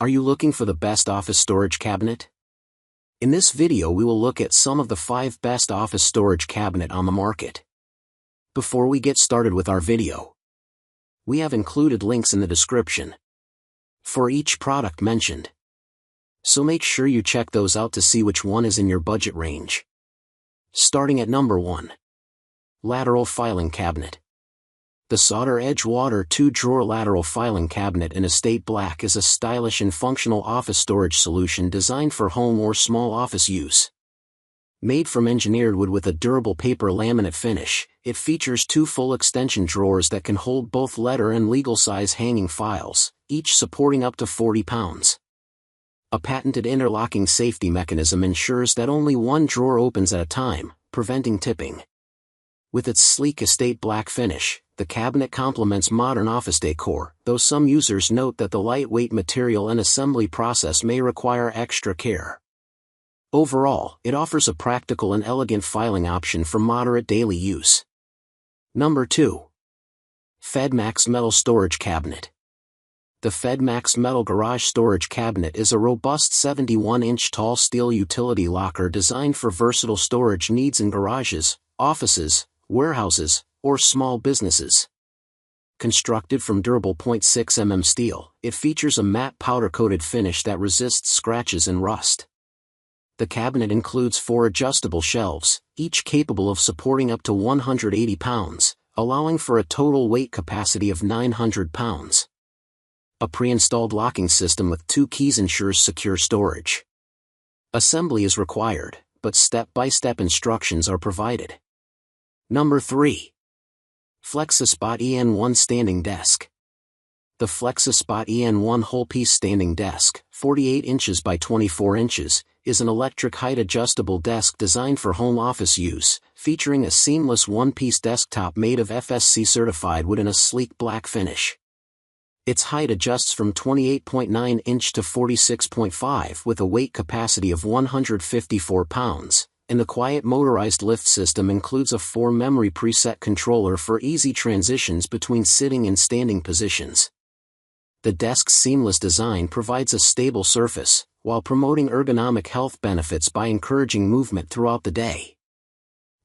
Are you looking for the best office storage cabinet? In this video we will look at some of the 5 best office storage cabinet on the market. Before we get started with our video, we have included links in the description for each product mentioned. So make sure you check those out to see which one is in your budget range. Starting at number 1. Lateral Filing Cabinet. The Solder Edge Water 2-drawer lateral filing cabinet in Estate Black is a stylish and functional office storage solution designed for home or small office use. Made from engineered wood with a durable paper laminate finish, it features 2 full extension drawers that can hold both letter and legal size hanging files, each supporting up to 40 pounds. A patented interlocking safety mechanism ensures that only one drawer opens at a time, preventing tipping. With its sleek Estate Black finish, the cabinet complements modern office decor, though some users note that the lightweight material and assembly process may require extra care. Overall, it offers a practical and elegant filing option for moderate daily use. Number 2. Fedmax Metal Storage Cabinet. The Fedmax Metal Garage Storage Cabinet is a robust 71-inch tall steel utility locker designed for versatile storage needs in garages, offices, warehouses, or small businesses. Constructed from durable 0.6 mm steel, it features a matte powder-coated finish that resists scratches and rust. The cabinet includes 4 adjustable shelves, each capable of supporting up to 180 pounds, allowing for a total weight capacity of 900 pounds. A pre-installed locking system with 2 keys ensures secure storage. Assembly is required, but step-by-step instructions are provided. Number 3. FLEXISPOT EN1 Standing Desk. The FLEXISPOT EN1 whole-piece standing desk, 48 inches by 24 inches, is an electric height-adjustable desk designed for home office use, featuring a seamless one-piece desktop made of FSC certified wood in a sleek black finish. Its height adjusts from 28.9 inch to 46.5 with a weight capacity of 154 pounds. And the quiet motorized lift system includes a 4-memory preset controller for easy transitions between sitting and standing positions. The desk's seamless design provides a stable surface, while promoting ergonomic health benefits by encouraging movement throughout the day.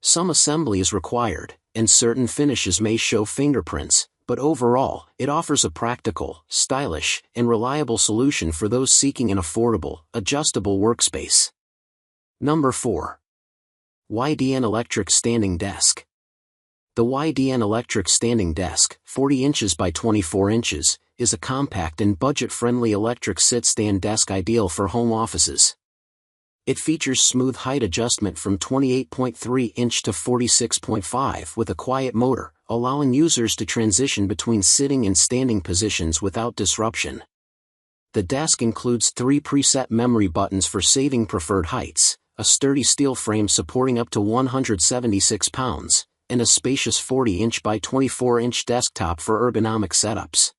Some assembly is required, and certain finishes may show fingerprints, but overall, it offers a practical, stylish, and reliable solution for those seeking an affordable, adjustable workspace. Number 4. YDN Electric Standing Desk. The YDN Electric Standing Desk, 40 inches by 24 inches, is a compact and budget-friendly electric sit-stand desk ideal for home offices. It features smooth height adjustment from 28.3 inch to 46.5 with a quiet motor, allowing users to transition between sitting and standing positions without disruption. The desk includes 3 preset memory buttons for saving preferred heights, a sturdy steel frame supporting up to 176 pounds, and a spacious 40-inch by 24-inch desktop for ergonomic setups.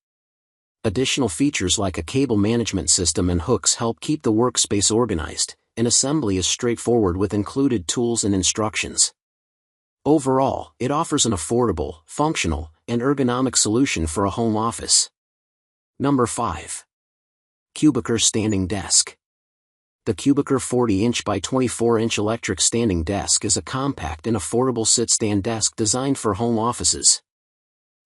Additional features like a cable management system and hooks help keep the workspace organized, and assembly is straightforward with included tools and instructions. Overall, it offers an affordable, functional, and ergonomic solution for a home office. Number 5. Cubiker Standing Desk. The Cubiker 40-inch by 24-inch electric standing desk is a compact and affordable sit-stand desk designed for home offices.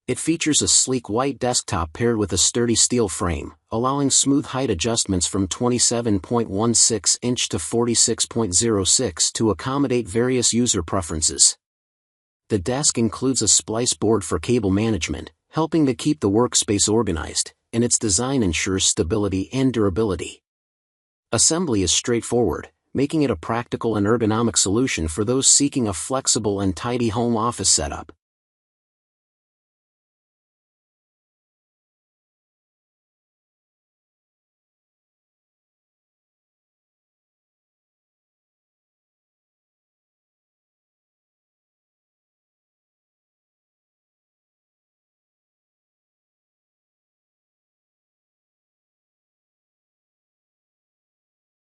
It features a sleek white desktop paired with a sturdy steel frame, allowing smooth height adjustments from 27.16 inch to 46.06 to accommodate various user preferences. The desk includes a splice board for cable management, helping to keep the workspace organized, and its design ensures stability and durability. Assembly is straightforward, making it a practical and ergonomic solution for those seeking a flexible and tidy home office setup.